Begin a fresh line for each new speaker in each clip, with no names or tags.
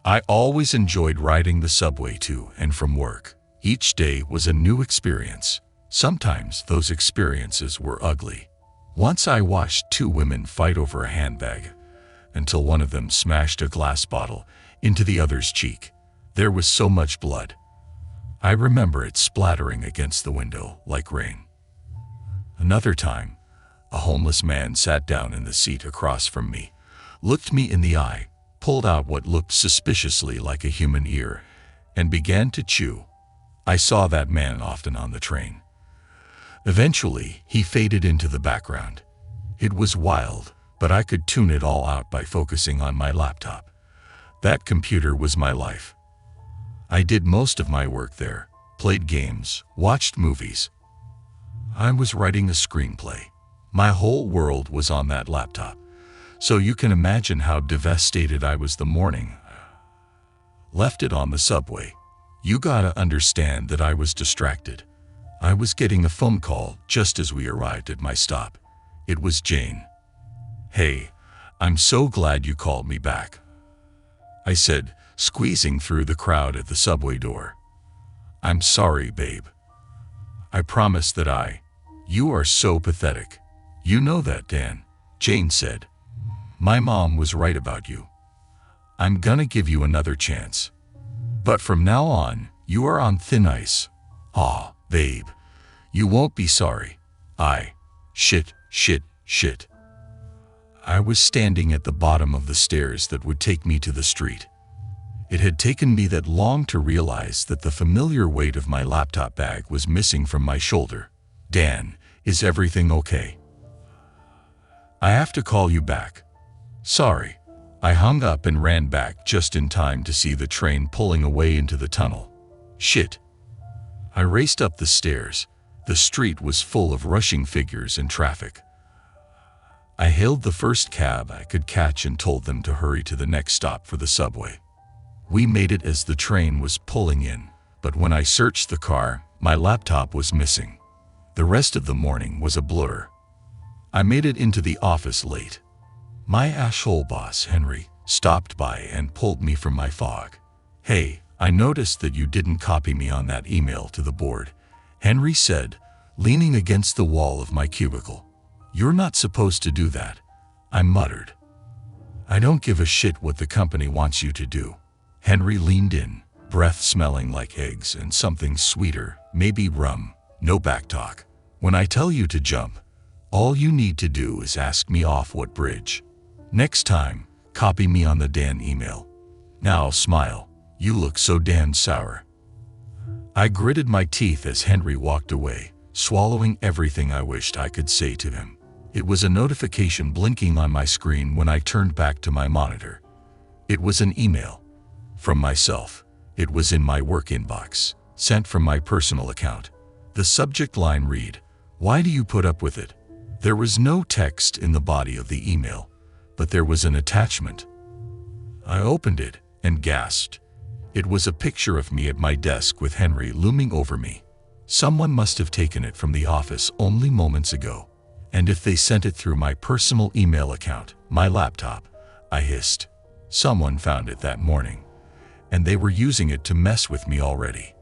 I always enjoyed riding the subway to and from work. Each day was a new experience. Sometimes those experiences were ugly. Once I watched two women fight over a handbag until one of them smashed a glass bottle into the other's cheek. There was so much blood. I remember it splattering against the window like rain. Another time, a homeless man sat down in the seat across from me, looked me in the eye, pulled out what looked suspiciously like a human ear, and began to chew. I saw that man often on the train. Eventually, he faded into the background. It was wild, but I could tune it all out by focusing on my laptop. That computer was my life. I did most of my work there, played games, watched movies. I was writing a screenplay. My whole world was on that laptop. So you can imagine how devastated I was the morning left it on the subway. You gotta understand that I was distracted. I was getting a phone call just as we arrived at my stop. It was Jane. "Hey, I'm so glad you called me back," I said, squeezing through the crowd at the subway door. "I'm sorry, babe. I promise that You are so pathetic. You know that, Dan," Jane said. "My mom was right about you. I'm gonna give you another chance. But from now on, you are on thin ice." "Aw, babe. You won't be sorry." Shit. I was standing at the bottom of the stairs that would take me to the street. It had taken me that long to realize that the familiar weight of my laptop bag was missing from my shoulder. "Dan, is everything okay? I have to call you back." "Sorry." I hung up and ran back just in time to see the train pulling away into the tunnel. Shit. I raced up the stairs. The street was full of rushing figures and traffic. I hailed the first cab I could catch and told them to hurry to the next stop for the subway. We made it as the train was pulling in, but when I searched the car, my laptop was missing. The rest of the morning was a blur. I made it into the office late. My asshole boss, Henry, stopped by and pulled me from my fog. "Hey, I noticed that you didn't copy me on that email to the board," Henry said, leaning against the wall of my cubicle. "You're not supposed to do that," I muttered. "I don't give a shit what the company wants you to do." Henry leaned in, breath smelling like eggs and something sweeter, maybe rum. "No backtalk. When I tell you to jump, all you need to do is ask me off what bridge. Next time, copy me on the Dan email. Now smile. You look so damn sour." I gritted my teeth as Henry walked away, swallowing everything I wished I could say to him. It was a notification blinking on my screen when I turned back to my monitor. It was an email. From myself. It was in my work inbox, sent from my personal account. The subject line read, "Why do you put up with it?" There was no text in the body of the email, but there was an attachment. I opened it and gasped. It was a picture of me at my desk with Henry looming over me. Someone must have taken it from the office only moments ago. And if they sent it through my personal email account, my laptop, I hissed. Someone found it that morning, and they were using it to mess with me already.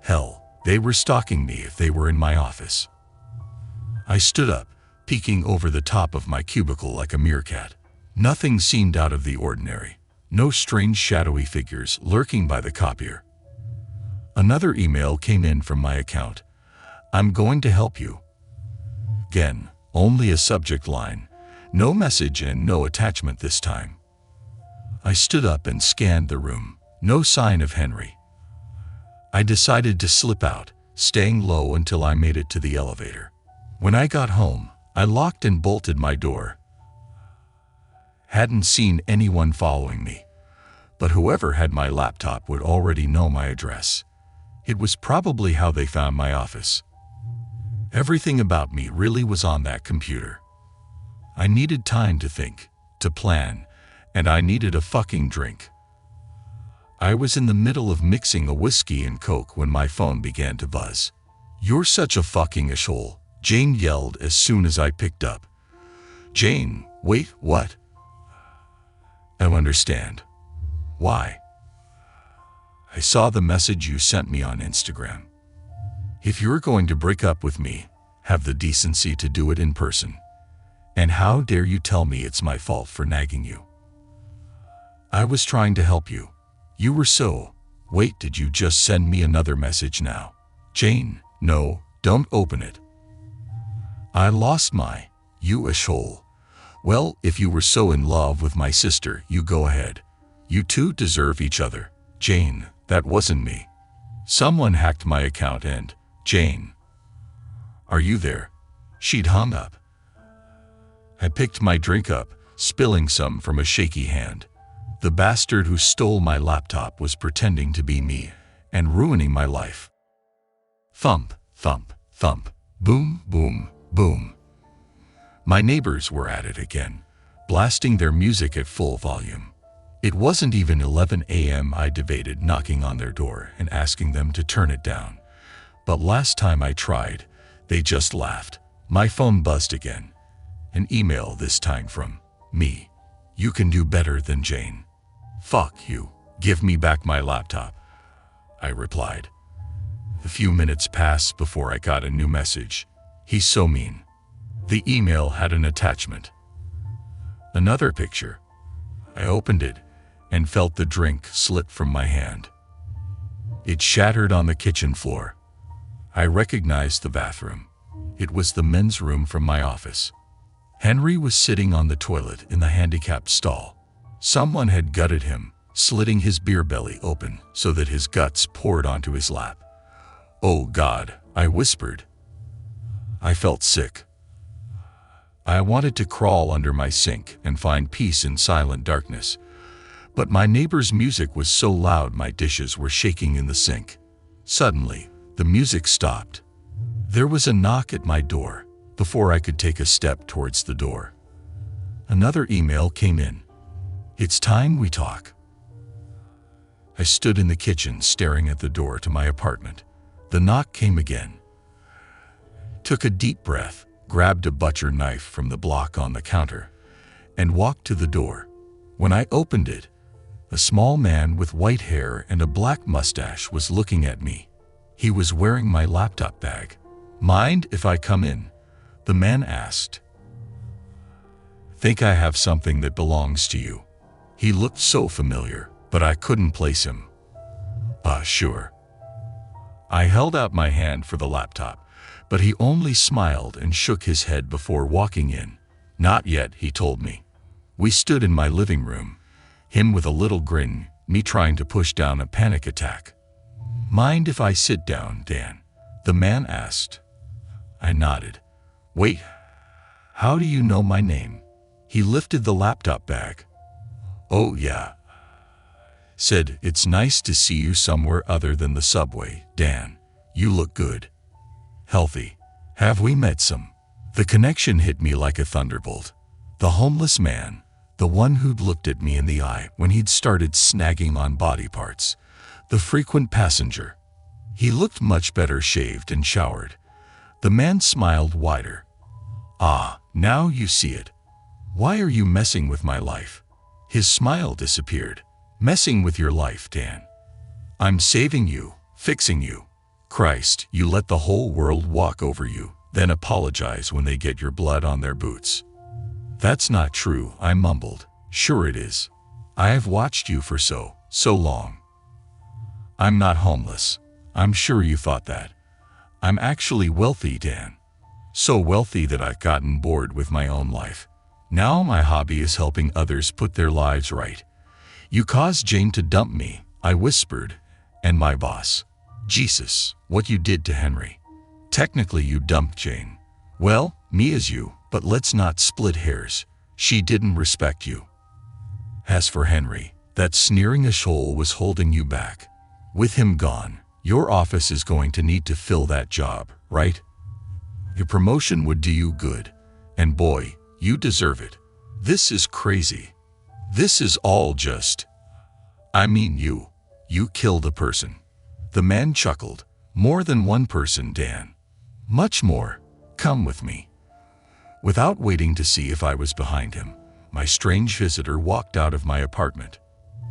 Hell, they were stalking me if they were in my office. I stood up, peeking over the top of my cubicle like a meerkat. Nothing seemed out of the ordinary. No strange shadowy figures lurking by the copier. Another email came in from my account. "I'm going to help you." Again, only a subject line. No message and no attachment this time. I stood up and scanned the room. No sign of Henry. I decided to slip out, staying low until I made it to the elevator. When I got home, I locked and bolted my door. Hadn't seen anyone following me, but whoever had my laptop would already know my address. It was probably how they found my office. Everything about me really was on that computer. I needed time to think, to plan, and I needed a fucking drink. I was in the middle of mixing a whiskey and coke when my phone began to buzz. "You're such a fucking asshole," Jane yelled as soon as I picked up. "Jane, wait, what?" "I don't understand." "Why? I saw the message you sent me on Instagram. If you're going to break up with me, have the decency to do it in person. And how dare you tell me it's my fault for nagging you? I was trying to help you. You were so... Wait, did you just send me another message now? Jane, no, don't open it. I lost my... You a shole. Well, if you were so in love with my sister, you go ahead. You two deserve each other. Jane, that wasn't me. Someone hacked my account and... Jane. Are you there? She'd hung up. I picked my drink up, spilling some from a shaky hand. The bastard who stole my laptop was pretending to be me and ruining my life. Thump, thump, thump, boom, boom, boom. My neighbors were at it again, blasting their music at full volume. It wasn't even 11 a.m. I debated knocking on their door and asking them to turn it down. But last time I tried, they just laughed. My phone buzzed again. An email this time from me. You can do better than Jane. Fuck you. Give me back my laptop. I replied. A few minutes passed before I got a new message. He's so mean. The email had an attachment. Another picture. I opened it and felt the drink slip from my hand. It shattered on the kitchen floor. I recognized the bathroom. It was the men's room from my office. Henry was sitting on the toilet in the handicapped stall. Someone had gutted him, slitting his beer belly open so that his guts poured onto his lap. Oh God, I whispered. I felt sick. I wanted to crawl under my sink and find peace in silent darkness. But my neighbor's music was so loud my dishes were shaking in the sink. Suddenly, the music stopped. There was a knock at my door. Before I could take a step towards the door, another email came in. It's time we talk. I stood in the kitchen staring at the door to my apartment. The knock came again. Took a deep breath, grabbed a butcher knife from the block on the counter, and walked to the door. When I opened it, a small man with white hair and a black mustache was looking at me. He was wearing my laptop bag. Mind if I come in? The man asked. Think I have something that belongs to you? He looked so familiar, but I couldn't place him. Sure. I held out my hand for the laptop, but he only smiled and shook his head before walking in. Not yet, he told me. We stood in my living room, him with a little grin, me trying to push down a panic attack. Mind if I sit down, Dan? The man asked. I nodded. Wait, how do you know my name? He lifted the laptop bag. Oh yeah. Said, it's nice to see you somewhere other than the subway, Dan. You look good. Healthy. Have we met some? The connection hit me like a thunderbolt. The homeless man, the one who'd looked at me in the eye when he'd started snagging on body parts. The frequent passenger. He looked much better shaved and showered. The man smiled wider. Ah, now you see it. Why are you messing with my life? His smile disappeared. Messing with your life, Dan. I'm saving you, fixing you. Christ, you let the whole world walk over you, then apologize when they get your blood on their boots. That's not true, I mumbled. Sure it is. I have watched you for so long. I'm not homeless. I'm sure you thought that. I'm actually wealthy, Dan. So wealthy that I've gotten bored with my own life. Now my hobby is helping others put their lives right. You caused Jane to dump me, I whispered, and my boss. Jesus, what you did to Henry. Technically you dumped Jane. Well, me as you, but let's not split hairs. She didn't respect you. As for Henry, that sneering asshole was holding you back. With him gone, your office is going to need to fill that job, right? Your promotion would do you good. And boy, you deserve it. This is crazy. This is all just... I mean you. You killed a person. The man chuckled. More than one person, Dan. Much more. Come with me. Without waiting to see if I was behind him, my strange visitor walked out of my apartment.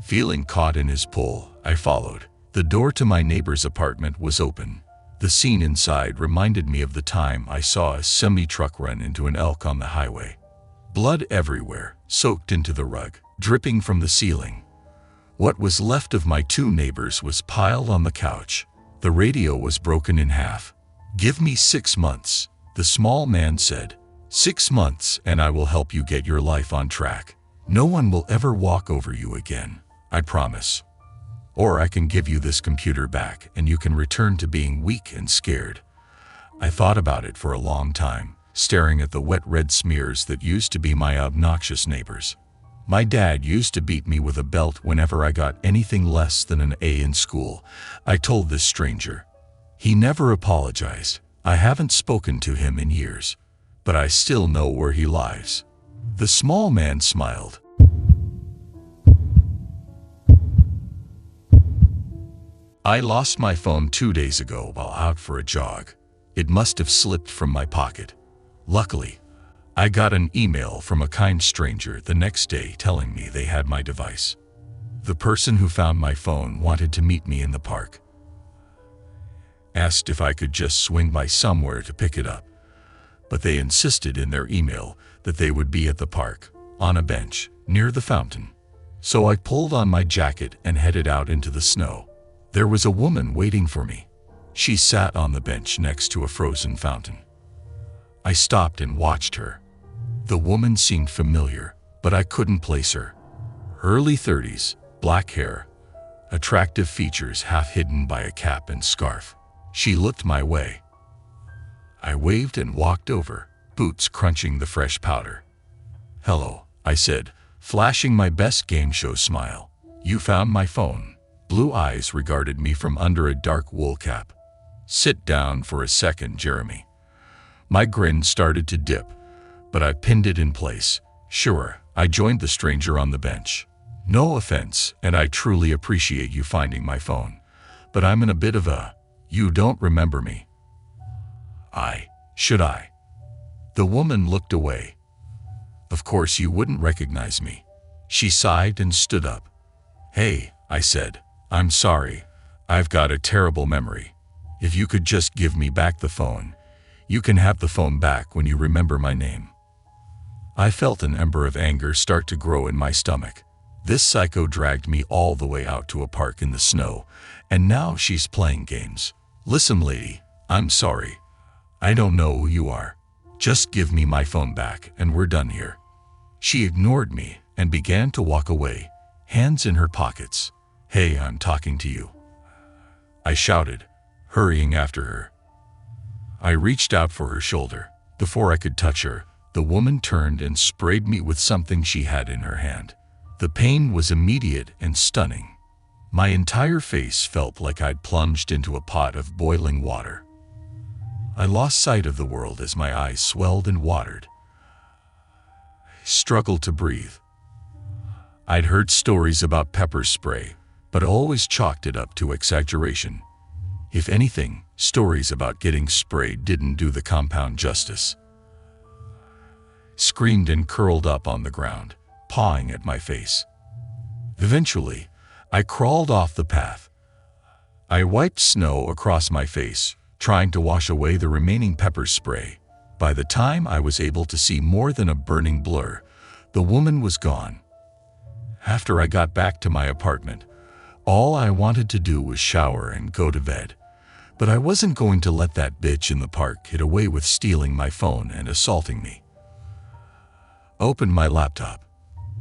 Feeling caught in his pull, I followed. The door to my neighbor's apartment was open. The scene inside reminded me of the time I saw a semi-truck run into an elk on the highway. Blood everywhere, soaked into the rug, dripping from the ceiling. What was left of my two neighbors was piled on the couch. The radio was broken in half. "Give me 6 months," the small man said. "6 months and I will help you get your life on track. No one will ever walk over you again, I promise. Or I can give you this computer back and you can return to being weak and scared." I thought about it for a long time, staring at the wet red smears that used to be my obnoxious neighbors. My dad used to beat me with a belt whenever I got anything less than an A in school, I told this stranger. He never apologized. I haven't spoken to him in years, but I still know where he lies. The small man smiled. "I lost my phone 2 days ago while out for a jog. It must have slipped from my pocket. Luckily, I got an email from a kind stranger the next day telling me they had my device. The person who found my phone wanted to meet me in the park. Asked if I could just swing by somewhere to pick it up, but they insisted in their email that they would be at the park, on a bench, near the fountain. So I pulled on my jacket and headed out into the snow. There was a woman waiting for me. She sat on the bench next to a frozen fountain. I stopped and watched her. The woman seemed familiar, but I couldn't place her. Early 30s, black hair, attractive features half hidden by a cap and scarf. She looked my way. I waved and walked over, boots crunching the fresh powder. "Hello," I said, flashing my best game show smile. "You found my phone." Blue eyes regarded me from under a dark wool cap. "Sit down for a second, Jeremy." My grin started to dip, but I pinned it in place. "Sure," I joined the stranger on the bench. "No offense, and I truly appreciate you finding my phone, but I'm in a bit of a, you don't remember me." Should I? The woman looked away. "Of course you wouldn't recognize me." She sighed and stood up. "Hey," I said, "I'm sorry. I've got a terrible memory. If you could just give me back the phone, you can have the phone back when you remember my name." I felt an ember of anger start to grow in my stomach. This psycho dragged me all the way out to a park in the snow, and now she's playing games. "Listen, lady, I'm sorry. I don't know who you are. Just give me my phone back and we're done here." She ignored me and began to walk away, hands in her pockets. "Hey, I'm talking to you," I shouted, hurrying after her. I reached out for her shoulder. Before I could touch her, the woman turned and sprayed me with something she had in her hand. The pain was immediate and stunning. My entire face felt like I'd plunged into a pot of boiling water. I lost sight of the world as my eyes swelled and watered. I struggled to breathe. I'd heard stories about pepper spray, but always chalked it up to exaggeration. If anything, stories about getting sprayed didn't do the compound justice. Screamed and curled up on the ground, pawing at my face. Eventually, I crawled off the path. I wiped snow across my face, trying to wash away the remaining pepper spray. By the time I was able to see more than a burning blur, the woman was gone. After I got back to my apartment, all I wanted to do was shower and go to bed. But I wasn't going to let that bitch in the park get away with stealing my phone and assaulting me. Opened my laptop.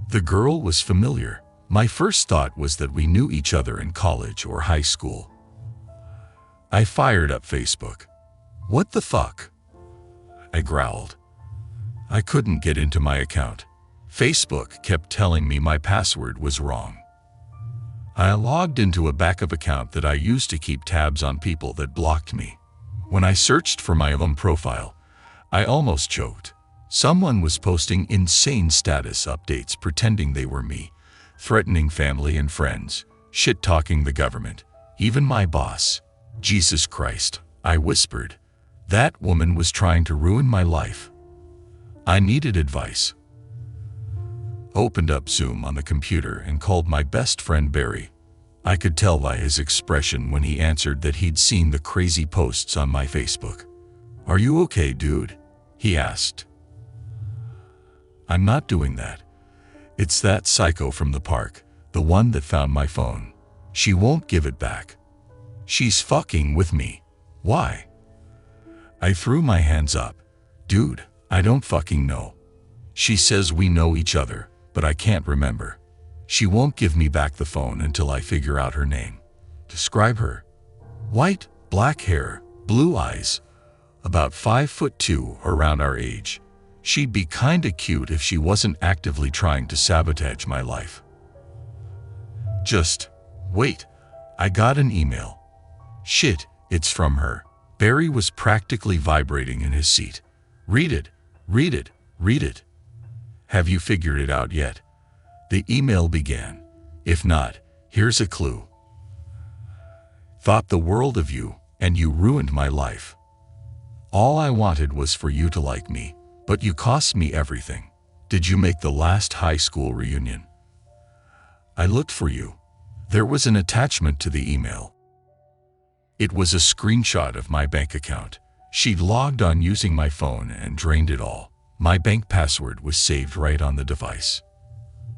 The girl was familiar. My first thought was that we knew each other in college or high school. I fired up Facebook. "What the fuck?" I growled. I couldn't get into my account. Facebook kept telling me my password was wrong. I logged into a backup account that I used to keep tabs on people that blocked me. When I searched for my own profile, I almost choked. Someone was posting insane status updates pretending they were me, threatening family and friends, shit-talking the government, even my boss. "Jesus Christ," I whispered. That woman was trying to ruin my life. I needed advice. Opened up Zoom on the computer and called my best friend Barry. I could tell by his expression when he answered that he'd seen the crazy posts on my Facebook. "Are you okay, dude?" he asked. "I'm not doing that. It's that psycho from the park, the one that found my phone. She won't give it back. She's fucking with me. Why?" I threw my hands up. "Dude, I don't fucking know. She says we know each other, but I can't remember. She won't give me back the phone until I figure out her name." "Describe her." "White, black hair, blue eyes, about 5'2", around our age. She'd be kinda cute if she wasn't actively trying to sabotage my life." Just wait. I got an email. Shit, it's from her. Barry was practically vibrating in his seat. "Read it, read it, read it. Have you figured it out yet?" The email began. "If not, here's a clue. Thought the world of you, and you ruined my life. All I wanted was for you to like me, but you cost me everything. Did you make the last high school reunion? I looked for you." There was an attachment to the email. It was a screenshot of my bank account. She'd logged on using my phone and drained it all. My bank password was saved right on the device.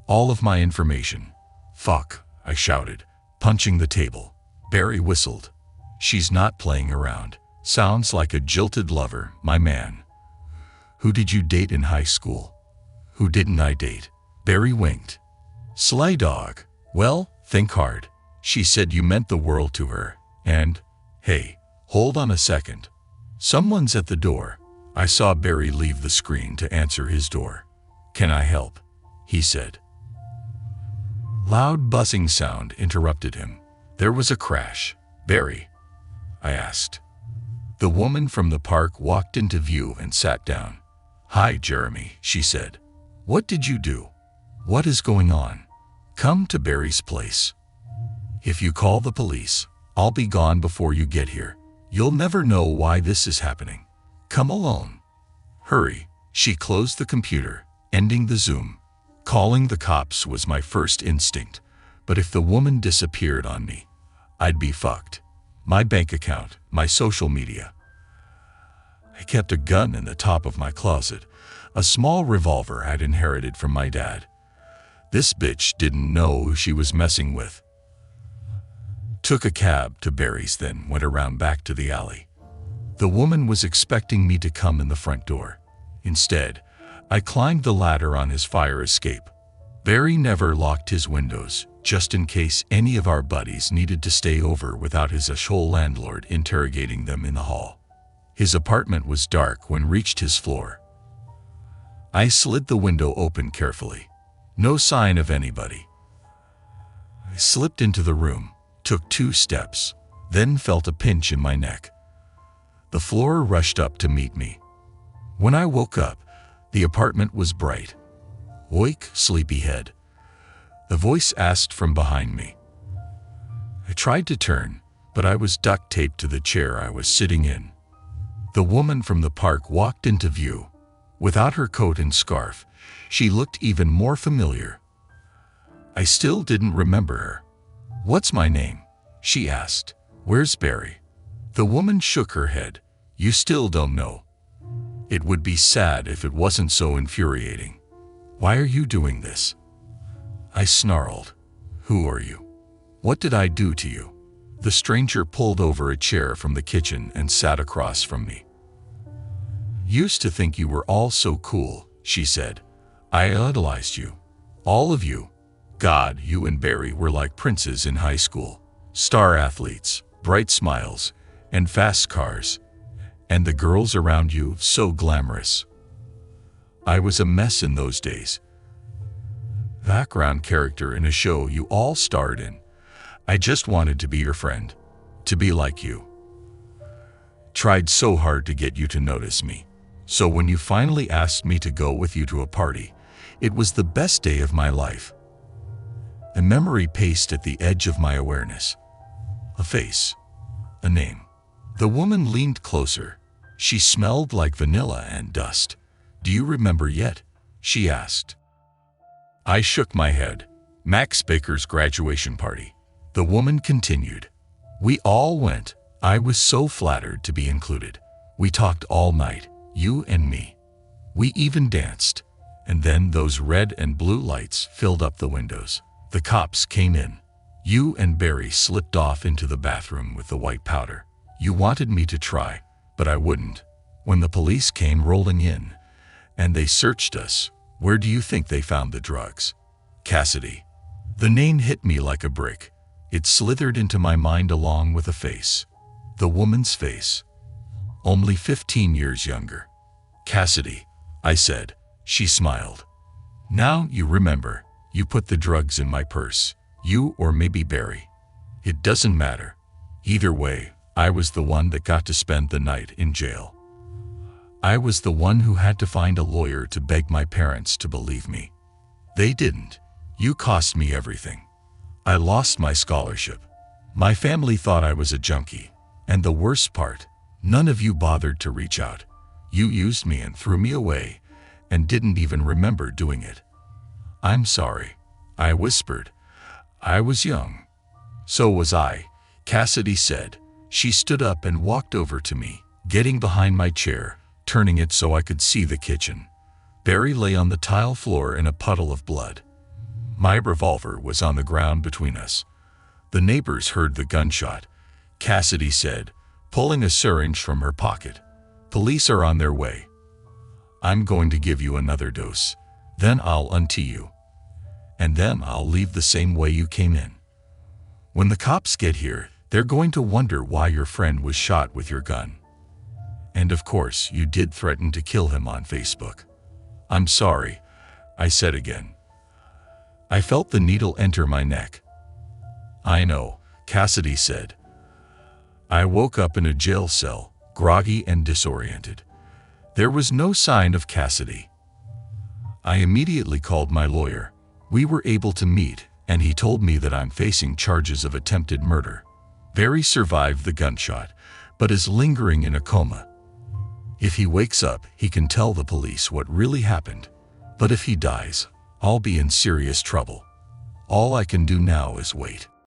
All of my information. "Fuck," I shouted, punching the table. Barry whistled. "She's not playing around. Sounds like a jilted lover, my man." "Who did you date in high school?" "Who didn't I date?" Barry winked. "Slay dog. Well, think hard. She said you meant the world to her, and, hey, hold on a second. Someone's at the door." I saw Barry leave the screen to answer his door. "Can I help?" he said. Loud buzzing sound interrupted him. There was a crash. "Barry?" I asked. The woman from the park walked into view and sat down. "Hi, Jeremy," she said. "What did you do? What is going on? Come to Barry's place. If you call the police, I'll be gone before you get here. You'll never know why this is happening. Come alone. Hurry." She closed the computer, ending the Zoom. Calling the cops was my first instinct, but if the woman disappeared on me, I'd be fucked. My bank account, my social media. I kept a gun in the top of my closet, a small revolver I'd inherited from my dad. This bitch didn't know who she was messing with. Took a cab to Barry's, then went around back to the alley. The woman was expecting me to come in the front door. Instead, I climbed the ladder on his fire escape. Barry never locked his windows, just in case any of our buddies needed to stay over without his asshole landlord interrogating them in the hall. His apartment was dark when reached his floor. I slid the window open carefully. No sign of anybody. I slipped into the room, took 2 steps, then felt a pinch in my neck. The floor rushed up to meet me. When I woke up, the apartment was bright. "Oik, sleepyhead," the voice asked from behind me. I tried to turn, but I was duct taped to the chair I was sitting in. The woman from the park walked into view. Without her coat and scarf, she looked even more familiar. I still didn't remember her. "What's my name?" she asked. "Where's Barry?" The woman shook her head. "You still don't know. It would be sad if it wasn't so infuriating. Why are you doing this?" I snarled. "Who are you? What did I do to you?" The stranger pulled over a chair from the kitchen and sat across from me. "Used to think you were all so cool," she said. "I idolized you. All of you. God, you and Barry were like princes in high school. Star athletes, bright smiles, and fast cars. And the girls around you, so glamorous. I was a mess in those days. Background character in a show you all starred in. I just wanted to be your friend, to be like you. Tried so hard to get you to notice me. So when you finally asked me to go with you to a party, it was the best day of my life." A memory paced at the edge of my awareness. A face. A name. The woman leaned closer. She smelled like vanilla and dust. "Do you remember yet?" she asked. I shook my head. "Max Baker's graduation party. The woman continued. We all went. I was so flattered to be included. We talked all night, you and me. We even danced. And then those red and blue lights filled up the windows. The cops came in. You and Barry slipped off into the bathroom with the white powder. You wanted me to try, but I wouldn't. When the police came rolling in, and they searched us, where do you think they found the drugs? Cassidy. The name hit me like a brick. It slithered into my mind along with a face. The woman's face. Only 15 years younger. Cassidy, I said. She smiled. Now you remember, you put the drugs in my purse. You or maybe Barry. It doesn't matter. Either way, I was the one that got to spend the night in jail. I was the one who had to find a lawyer to beg my parents to believe me. They didn't. You cost me everything. I lost my scholarship. My family thought I was a junkie. And the worst part, none of you bothered to reach out. You used me and threw me away, and didn't even remember doing it. I'm sorry, I whispered. I was young. So was I, Cassidy said. She stood up and walked over to me, getting behind my chair, turning it so I could see the kitchen. Barry lay on the tile floor in a puddle of blood. My revolver was on the ground between us. The neighbors heard the gunshot, Cassidy said, pulling a syringe from her pocket. Police are on their way. I'm going to give you another dose. Then I'll untee you. And then I'll leave the same way you came in. When the cops get here, they're going to wonder why your friend was shot with your gun. And of course, you did threaten to kill him on Facebook. I'm sorry, I said again. I felt the needle enter my neck. I know, Cassidy said. I woke up in a jail cell, groggy and disoriented. There was no sign of Cassidy. I immediately called my lawyer. We were able to meet, and he told me that I'm facing charges of attempted murder. Barry survived the gunshot, but is lingering in a coma. If he wakes up, he can tell the police what really happened. But if he dies, I'll be in serious trouble. All I can do now is wait.